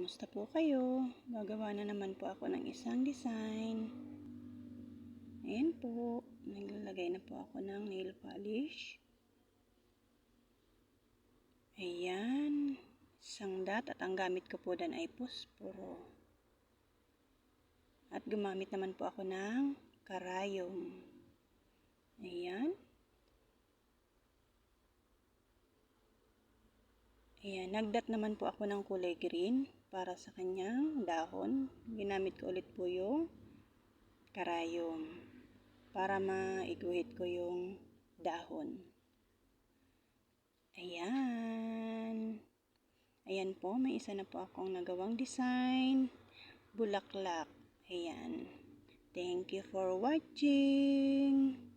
Kumusta po kayo? Gagawa na naman po ako ng isang design. Ayan po, naglalagay na po ako ng nail polish. Ayan, isang dot at ang gamit ko po dan ay posporo. At gumamit naman po ako ng karayom. Ayan. Ayan, nagdat naman po ako ng kulay green para sa kanyang dahon. Ginamit ko ulit po yung karayom para maiguhit ko yung dahon. Ayan. Ayan po, may isa na po akong nagawang design. Bulaklak. Ayan. Thank you for watching.